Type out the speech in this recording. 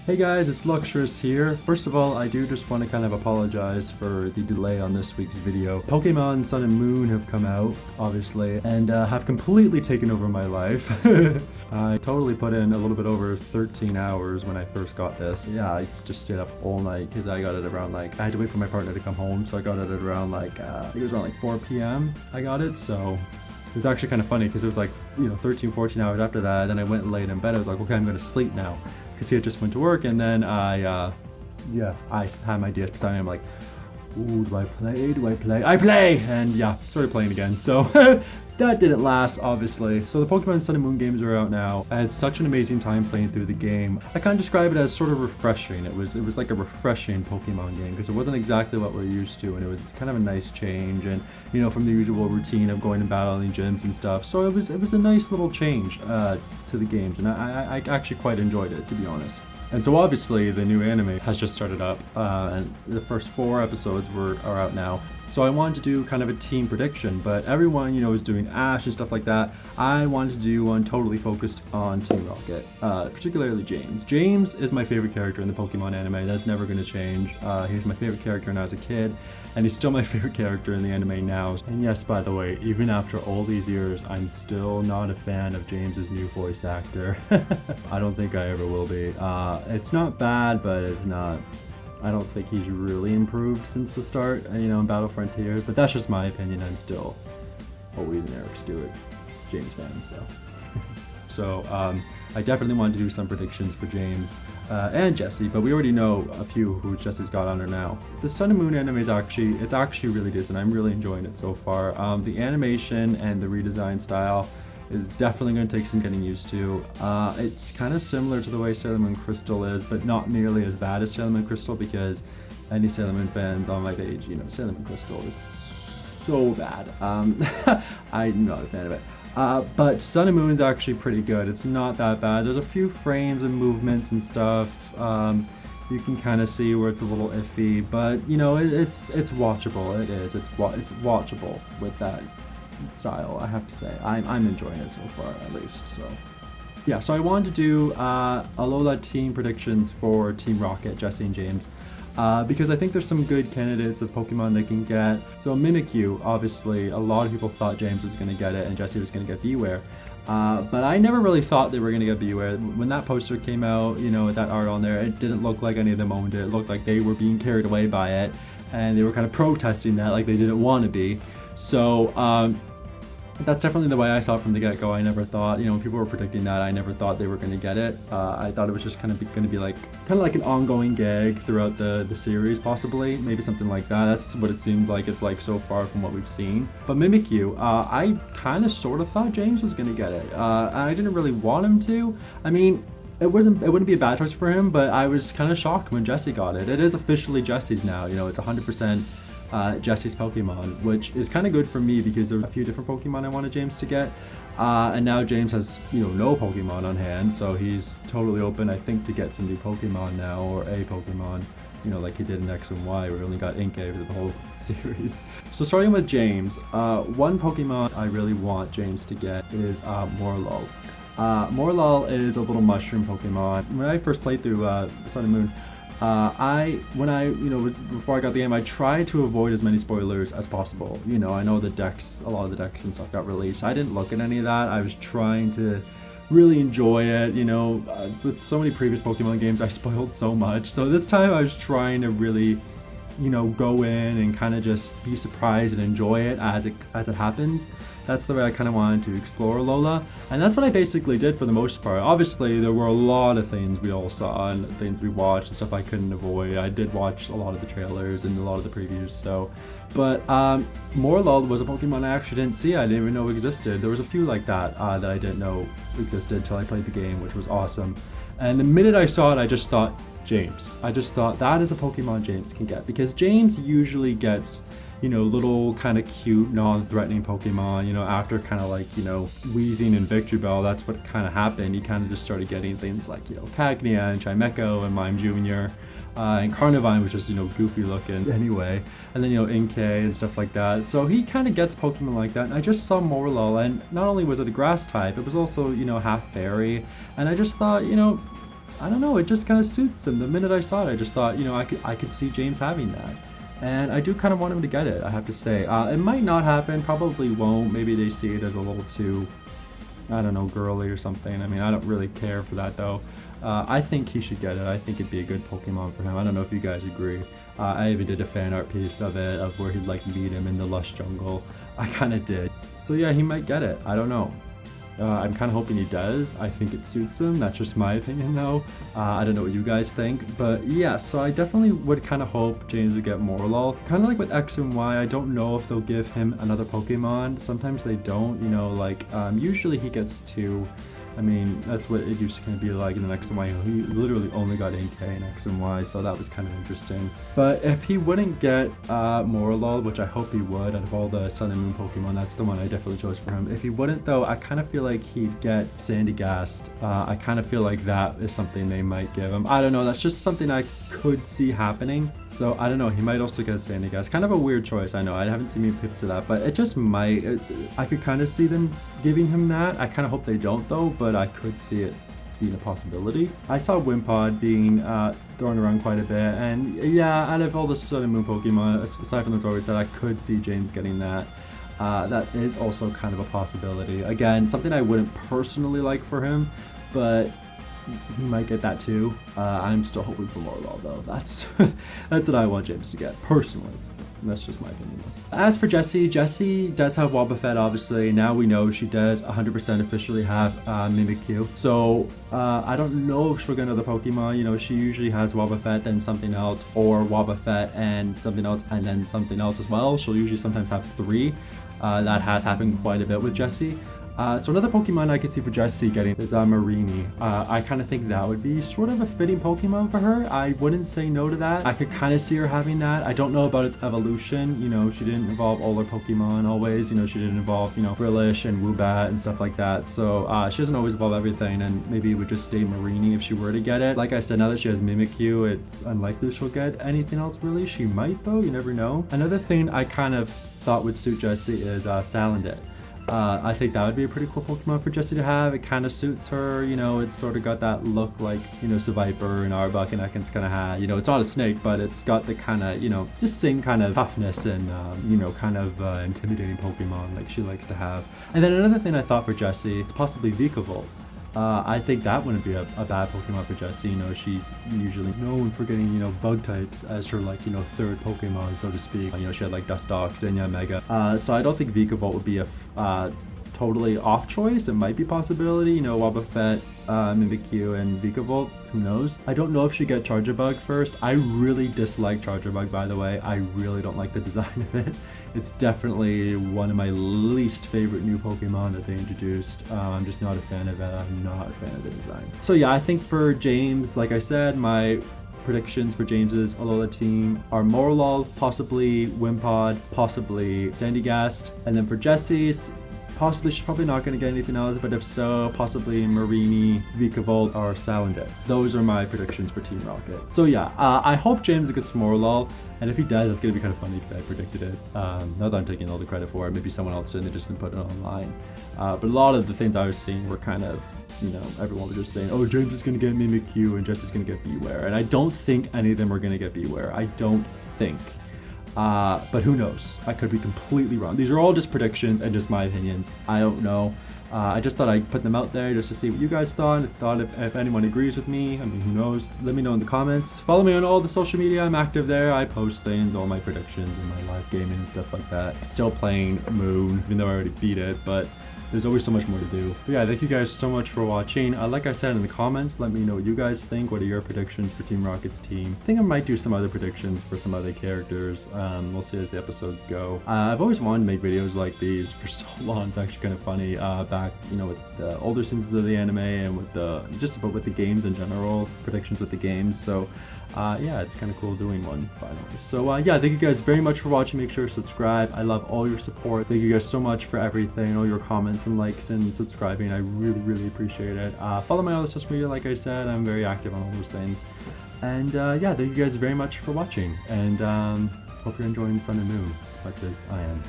Hey guys, it's Luxurious here. First of all, I do just want to kind of apologize for the delay on this week's video. Pokemon Sun and Moon have come out, obviously, and have completely taken over my life. I totally put in a little bit over 13 hours when I first got this. Yeah, I just stayed up all night because I got it around I had to wait for my partner to come home, so I got it at around I think it was around 4 p.m. I got it, so it was actually kind of funny because it was 13, 14 hours after that. Then I went and laid in bed. I was like, okay, I'm going to sleep now. Because he had just went to work, and then I had my DS beside me. I'm like, ooh, do I play? Do I play? I play! And yeah, started playing again. So that didn't last, obviously. So the Pokemon Sun and Moon games are out now. I had such an amazing time playing through the game. I kind of describe it as sort of refreshing. It was like a refreshing Pokemon game because it wasn't exactly what we're used to, and it was kind of a nice change. And from the usual routine of going and battling gyms and stuff. So it was a nice little change to the games, and I actually quite enjoyed it, to be honest. And so obviously the new anime has just started up, and the first 4 episodes are out now. So I wanted to do kind of a team prediction, but everyone, is doing Ash and stuff like that. I wanted to do one totally focused on Team Rocket, particularly James. James is my favorite character in the Pokemon anime. That's never going to change. He was my favorite character when I was a kid, and he's still my favorite character in the anime now. And yes, by the way, even after all these years, I'm still not a fan of James's new voice actor. I don't think I ever will be. It's not bad, but it's not. I don't think he's really improved since the start, in Battle Frontier, but that's just my opinion. I'm still always an Eric Stewart James fan, so. I definitely wanted to do some predictions for James and Jesse, but we already know a few who Jesse's got under now. The Sun and Moon anime is actually really decent. I'm really enjoying it so far. The animation and the redesign style is definitely going to take some getting used to. It's kind of similar to the way Sailor Moon Crystal is, but not nearly as bad as Sailor Moon Crystal, because any Sailor Moon fans on my page, Sailor Moon Crystal is so bad. I'm not a fan of it. But Sun and Moon's actually pretty good. It's not that bad. There's a few frames and movements and stuff. You can kind of see where it's a little iffy, but it's watchable. It is. It's watchable with that style, I have to say. I'm enjoying it so far, at least. So yeah, so I wanted to do Alola team predictions for Team Rocket, Jesse and James, because I think there's some good candidates of Pokemon they can get. So Mimikyu, obviously, a lot of people thought James was going to get it and Jesse was going to get Beware. But I never really thought they were going to get Beware. When that poster came out, with that art on there, it didn't look like any of them owned it. It looked like they were being carried away by it, and they were kind of protesting that, like they didn't want to be. So that's definitely the way I saw it from the get-go. I never thought, when people were predicting that, I never thought they were going to get it. I thought it was just going to be like an ongoing gag throughout the series, possibly, maybe something like that. That's what it seems like it's like so far from what we've seen. But Mimikyu, I kind of sort of thought James was going to get it. I didn't really want him to. I mean, it wouldn't be a bad choice for him, but I was kind of shocked when Jesse got it. It is officially Jesse's now. It's 100%. Jesse's Pokemon, which is kind of good for me because there's a few different Pokemon I wanted James to get, and now James has no Pokemon on hand, so he's totally open, I think, to get some new Pokemon now, or a Pokemon, like he did in X and Y, where he only got Inkay for the whole series. So starting with James, one Pokemon I really want James to get is Morlul. Morlul is a little mushroom Pokemon. When I first played through Sun and Moon, before I got the game, I tried to avoid as many spoilers as possible. I know a lot of the decks and stuff got released. I didn't look at any of that. I was trying to really enjoy it. With so many previous Pokemon games, I spoiled so much. So this time I was trying to really, go in and kind of just be surprised and enjoy it as it happens. That's the way I kind of wanted to explore Alola, and that's what I basically did for the most part. Obviously, there were a lot of things we all saw and things we watched and stuff I couldn't avoid. I did watch a lot of the trailers and a lot of the previews, so. But Morlul was a Pokemon I actually didn't see. I didn't even know existed. There was a few like that that I didn't know existed until I played the game, which was awesome. And the minute I saw it, I just thought, James. I just thought that is a Pokemon James can get, because James usually gets little kind of cute, non-threatening Pokemon, after kind of like, Weezing and Victory Bell. That's what kind of happened. He kind of just started getting things like, Cagnia and Chimecho and Mime Jr., and Carnivine was just, goofy looking anyway. And then, Inkay and stuff like that. So he kind of gets Pokemon like that. And I just saw Morlul, and not only was it a grass type, it was also, half fairy. And I just thought, I don't know, it just kind of suits him. The minute I saw it, I just thought, you know, I could see James having that. And I do kind of want him to get it, I have to say. It might not happen, probably won't. Maybe they see it as a little too, I don't know, girly or something. I mean, I don't really care for that though. I think he should get it. I think it'd be a good Pokemon for him. I don't know if you guys agree. I even did a fan art piece of it, of where he'd like meet him in the lush jungle. I kind of did. So yeah, he might get it. I don't know. I'm kind of hoping he does. I think it suits him. That's just my opinion though. I don't know what you guys think, but yeah, so I definitely would kind of hope James would get Morlul. Kind of like with X and Y, I don't know if they'll give him another Pokemon. Sometimes they don't, you know, like usually he gets 2. I mean, that's what it used to kind of be like in the X and Y. He literally only got 8K in X and Y, so that was kind of interesting. But if he wouldn't get Morlul, which I hope he would, out of all the Sun and Moon Pokemon, that's the one I definitely chose for him. If he wouldn't though, I kind of feel like he'd get Sandygast. I kind of feel like that is something they might give him. I don't know, that's just something I could see happening. So I don't know, he might also get Sandygast. Kind of a weird choice, I know. I haven't seen many pics of that, but it just might. I could kind of see them giving him that. I kind of hope they don't though, but I could see it being a possibility. I saw Wimpod being thrown around quite a bit, and yeah, out of all the Sun and Moon Pokemon, aside from the Tory set, I could see James getting that. That is also kind of a possibility. Again, something I wouldn't personally like for him, but he might get that too. I'm still hoping for Morlul though. That's that's what I want James to get, personally. That's just my opinion. As for Jessie, Jessie does have Wobbuffet, obviously. Now we know she does 100% officially have Mimikyu. So I don't know if she'll get another Pokemon. You know, she usually has Wobbuffet, then something else, or Wobbuffet and something else, and then something else as well. She'll usually sometimes have 3. That has happened quite a bit with Jessie. So another Pokemon I could see for Jessie getting is Marini. I kind of think that would be sort of a fitting Pokemon for her. I wouldn't say no to that. I could kind of see her having that. I don't know about its evolution. You know, she didn't evolve all her Pokemon always. You know, she didn't evolve, you know, Frillish and Woobat and stuff like that. So she doesn't always evolve everything, and maybe it would just stay Marini if she were to get it. Like I said, now that she has Mimikyu, it's unlikely she'll get anything else really. She might though, you never know. Another thing I kind of thought would suit Jessie is Salandit. I think that would be a pretty cool Pokemon for Jessie to have. It kind of suits her, you know, it's sort of got that look like, you know, Seviper and Arbok and Ekans kind of had. You know, it's not a snake, but it's got the kind of, you know, just same kind of toughness and, you know, kind of intimidating Pokemon like she likes to have. And then another thing I thought for Jessie is possibly Vikavolt. I think that wouldn't be a bad Pokemon for Jessie. You know, she's usually known for getting, you know, bug types as her, like, you know, 3rd Pokemon, so to speak. You know, she had like Dustox, Zinnia, Mega. So I don't think Vikavolt would be a totally off choice. It might be a possibility, you know, Wobbuffet, Mimikyu, and Vikavolt, who knows. I don't know if she get Charjabug first. I really dislike Charjabug, by the way. I really don't like the design of it. It's definitely one of my least favorite new Pokemon that they introduced. I'm just not a fan of it. I'm not a fan of the design. So yeah, I think for James, like I said, my predictions for James's Alola team are Morlul, possibly Wimpod, possibly Sandygast, and then for Jessie's, possibly, she's probably not going to get anything else, but if so, possibly Marini, Vikavolt, or Salandit. Those are my predictions for Team Rocket. So yeah, I hope James gets Morlul, and if he does, it's going to be kind of funny because I predicted it. Not that I'm taking all the credit for it, maybe someone else did and they just didn't put it online. But a lot of the things I was seeing were kind of, you know, everyone was just saying, oh, James is going to get Mimikyu and Jessie's going to get Beware. And I don't think any of them are going to get Beware. I don't think. But who knows? I could be completely wrong. These are all just predictions and just my opinions. I don't know. I just thought I'd put them out there just to see what you guys thought. If anyone agrees with me, I mean, who knows? Let me know in the comments. Follow me on all the social media. I'm active there. I post things, all my predictions and my live gaming and stuff like that. Still playing Moon, even though I already beat it, but there's always so much more to do. But yeah, thank you guys so much for watching. Like I said in the comments, let me know what you guys think. What are your predictions for Team Rocket's team? I think I might do some other predictions for some other characters. We'll see as the episodes go. I've always wanted to make videos like these for so long. It's actually kind of funny. Back, you know, with the older seasons of the anime and with the with the games in general, predictions with the games. So yeah, it's kind of cool doing one finally. So yeah, thank you guys very much for watching. Make sure to subscribe. I love all your support. Thank you guys so much for everything, all your comments and likes and subscribing. I really appreciate it. Follow my other social media, like I said. I'm very active on all those things. And yeah, thank you guys very much for watching. And hope you're enjoying Sun and Moon as much as I am.